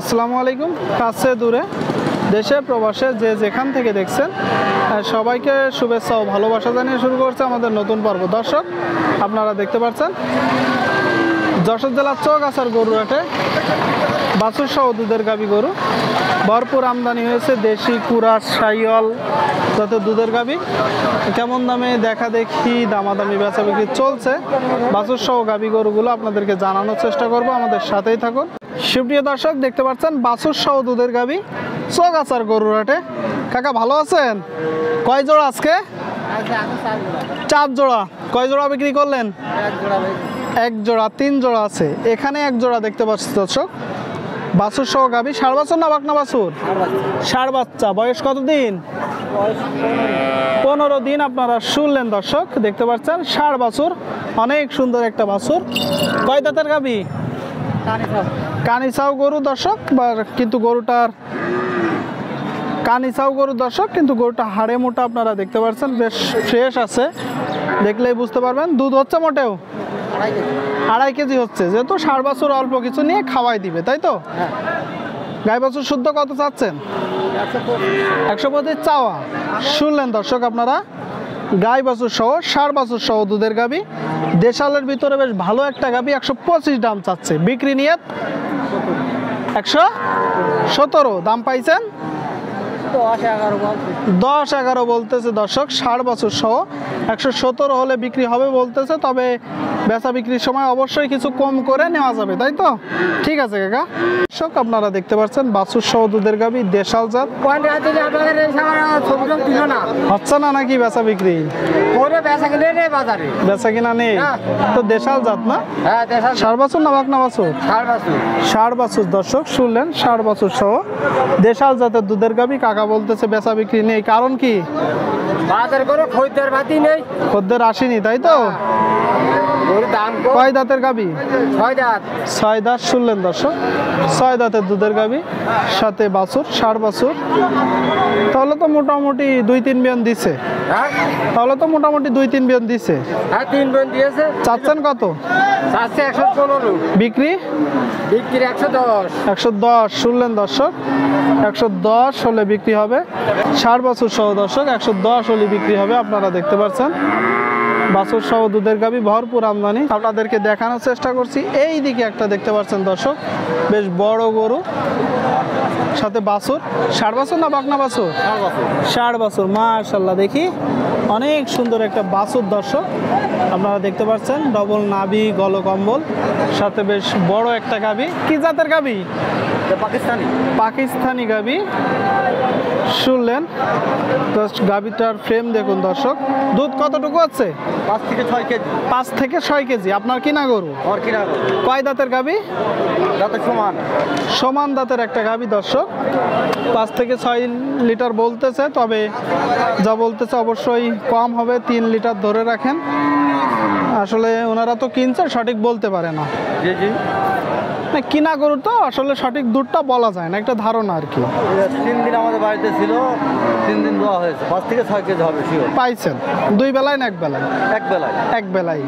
আসসালামু আলাইকুম। কাছে দূরে দেশে প্রবাসে যে যেখান থেকে দেখছেন সবাইকে শুভেচ্ছা ও ভালোবাসা জানিয়ে শুরু করছে আমাদের নতুন পর্ব। দর্শক, আপনারা দেখতে পাচ্ছেন যশোর জেলার চৌগাছার গরুর হাটে বাছুর সহ দুধের গাভী গরু ভরপুর আমদানি হয়েছে। দেশি কুরাস শাহিওয়াল যাতে দুধের গাভী কেমন দামে দেখা দেখি দামাদামি বেচা বিক্রি চলছে। বাছুর সহ গাভী গরুগুলো আপনাদেরকে জানানোর চেষ্টা করব, আমাদের সাথেই থাকুন। সুপ্রিয় দর্শক, দেখতে পাচ্ছেন বাছুর সহ দুধের গাভী চৌগাছার গরুর হাটে। কাকা ভালো আছেন? কয় জোড়া আজকে? 4 জোড়া। কয় জোড়া বিক্রি করলেন? এক জোড়া। 3 জোড়া আছে এখানে, এক জোড়া দেখতে পাচ্ছি দর্শক। বাছুর সহ গাভী ষাঁড় বাছুর না বাকনা বাছুর? ষাঁড় বাচ্চা। বয়স কত দিন? 15 দিন। আপনারা শুনলেন দর্শক, দেখতে পাচ্ছেন ষাঁড় বাছুর, অনেক সুন্দর একটা বাছুর। কয় দাঁতের গাভী? কানিসাও গরু দর্শক, কিন্তু গরুটার কানিসাও গরু দর্শক, কিন্তু গরুটা হাড়ে মোটা আপনারা দেখতে পাচ্ছেন, বেশ ফ্রেশ আছে, দেখলেই বুঝতে পারবেন। দুধ হচ্ছে মোটেও 2.5 কেজি হচ্ছে, যেহেতু ষাঁড় বাছুর অল্প কিছু নিয়ে খাওয়াই দিবে, তাই তো? গাই বাছুর শুদ্ধ কত চাচ্ছেন? 125 চাওয়া। শুনলেন দর্শক আপনারা, গাই বাছুর সহ ষাঁড় বাছুর সহ দুধের গাভী, দেশালের ভিতরে বেশ ভালো একটা গাভী। 125 দাম চাচ্ছে, বিক্রি নিয়ে 117 দাম পাইছেন। 10-11 বলতেছে দর্শক। ষাঁড় বাছুর সহ 117 হলে বিক্রি হবে বলতেছে, তবে বেচা বিক্রির সময় অবশ্যই কিছু কম করে নেওয়া যাবে, তাই তো? ঠিক আছে কাকা। দর্শক, আপনারা দেখতে পাচ্ছেন বাছুর সহ দুধের গাভী দেশাল জাত। হচ্ছে না নাকি বেচা বিক্রি? বেচা কিনা নেই তো, দেশাল জাত না? ষাঁড় বাছুর না বাকনা বাছুর? ষাঁড় বাছুর দর্শক, শুনলেন ষাঁড় বাছুর সহ দেশাল জাতের দুধের গাভী। কাকা বলতেছে বেচা বিক্রি নেই, কারণ কি? খদ্দের আসেনি, তাই তো? কয় দাঁতের গাভী? 6 দাঁত। শুনলেন দর্শক, 6 দাঁতের দুধের গাভী, সাথে বাছুর, ষাঁড় বাছুর। তাহলে তো মোটামুটি 2-3 বিয়ন দিছে। তাহলে তো মোটামুটি 2-3 বিয়ন দিছে। 3 বিয়ন দিয়েছে। চাচ্ছেন কত? 115। বিক্রি 110। শুনলেন দর্শক, 110 হলে বিক্রি হবে। ষাঁড় বাছুর সহ দর্শক 110 হলে বিক্রি হবে। আপনারা দেখতে পাচ্ছেন বাছুর সহ দুধের গাভী ভরপুর আমদানি, আপনাদেরকে দেখানোর চেষ্টা করছি। এই দিকে একটা দেখতে পাচ্ছেন দর্শক, বেশ বড় গরু, সাথে বাছুর। ষাঁড় বাছুর না বাকনা বাছুর? ষাঁড় বাছুর। মাশাআল্লাহ, দেখি অনেক সুন্দর একটা বাছুর দর্শক, আপনারা দেখতে পাচ্ছেন। ডবল নাভি, গলকম্বল, সাথে বেশ বড় একটা গাভী। কি জাতের গাভী? পাকিস্তানি গাভী। শুনলেন গাভীটার ফ্রেম দেখুন দর্শক। দুধ কতটুকু আছে? 5 থেকে 6 কেজি। আপনার কিনা গরু? কয় দাঁতের গাভী? সমান দাঁতের একটা গাভী দর্শক। 5 থেকে 6 লিটার বলতেছে, তবে যা বলতেছে অবশ্যই কম হবে। 3 লিটার ধরে রাখেন। আসলে ওনারা তো কিনছে, সঠিক বলতে পারে না। না, কিনা গরু তো আসলে সঠিক দুধটা বলা যায় না, একটা ধারণা আর কি। 3 দিন আমাদের বাড়িতে ছিল, 3 দিন দেওয়া হয়েছে। 5 থেকে 6 কেজি হবে শিওর। পাইছেন 2 বেলায় না 1 বেলায়? এক বেলায়।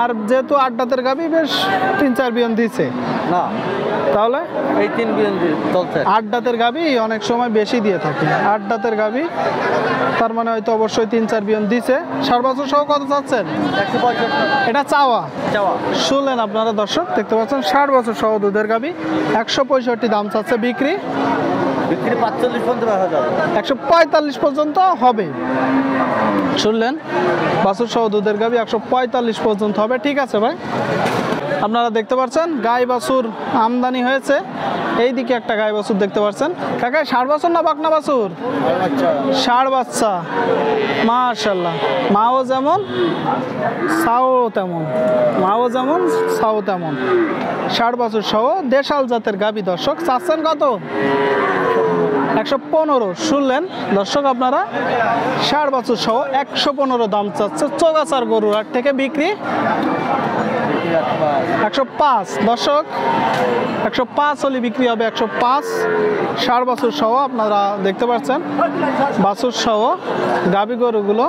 আর যেহেতু 8 দাঁতের গাভী, বেশ 3-4 বিয়ন দিছে না? তাহলে এই 3 বিয়ন চলছে। 8 দাঁতের গাভী অনেক সময় বেশি দিয়ে থাকে। 8 দাঁতের গাভী, তার মানে হয়তো অবশ্যই 3-4 বিয়ন দিছে। ষাঁড় বাছুর সহ কত চাচ্ছেন? 165। এটা চাওয়া। শুনলেন আপনারা দর্শক, দেখতে পাচ্ছেন ষাঁড় বাছুর সহ দুধের গাভী 165 দাম চাচ্ছে। বিক্রি 45 পর্যন্ত রাখা যাবে। 145 পর্যন্ত হবে। শুনলেন, বাছুর সহ দুধের গাভী 145 পর্যন্ত হবে। ঠিক আছে ভাই। আপনারা দেখতে পাচ্ছেন গাই বাছুর আমদানি হয়েছে। এই দিকে একটা গাই বাছুর দেখতে পাচ্ছেন। কাকা ষাঁড় বাছুর না বাকনা বাছুর? ষাঁড় বাচ্চা। মাশাআল্লাহ, মাও যেমন সাও তেমন, মাও যেমন সাও তেমন। ষাঁড় বাছুর সহ দেশাল জাতের গাভী দর্শক। চাচ্ছেন কত? 115। শুনলেন দর্শক আপনারা, ষাঁড় বাছুর সহ 115 দাম চাচ্ছে চৌগাছার গরুর হাট থেকে। বিক্রি 105 দর্শক, 105 হলে বিক্রি হবে। 105 ষাঁড় বাছুর সহ। আপনারা দেখতে পাচ্ছেন বাছুর সহ গাভী গরুগুলো।